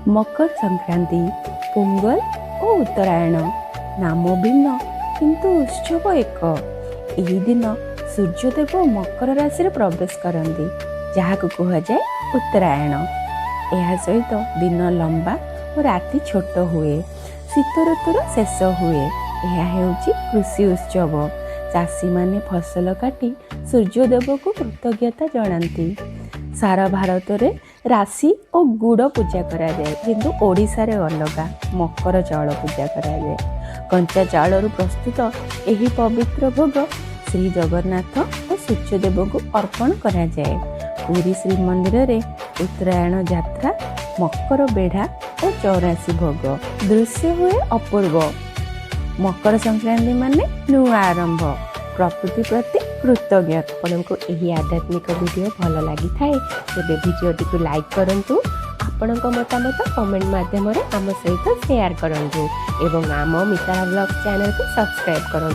मकर संक्रांति, पोंगल और उत्तरायण नाम भिन्न किंतु उत्सव एक। यही दिन सूर्यदेव मकर राशि प्रवेश करती जहाँ को कह जाए उत्तरायण। यह सहित दिन लंबा और राति छोट हुए। शीत ऋतुर शेष हुए। यह ହେଉଛି कृषि उत्सव। चाषी माने फसल काटी सूर्यदेव को कृतज्ञता जनाती। सारा भारत में राशि और गुड़ पूजा करा जाए, किंतु ओडिशा रे अलगा मकर चाउल पूजा करा जाए। कंचा चाउल प्रस्तुत यही पवित्र भोग श्री जगन्नाथ और सूर्यदेव को अर्पण करा जाए। पुरी श्रीमंदिर रे उत्तरायण यात्रा, मकर बेढ़ा और 84 भोग दृश्य हुए अपूर्व। मकर संक्रांति माने नुआ आरंभ, प्रकृति प्रति कृतज्ञ। आपको यही आध्यात्मिक वीडियो भल लगी थाए तेरे वीडियोटी को लाइक करंतु, आपण मतामत कमेंट माध्यम आम सहित शेयर करंतु एवं आम मितारा ब्लॉग चैनल को सब्सक्राइब करंतु।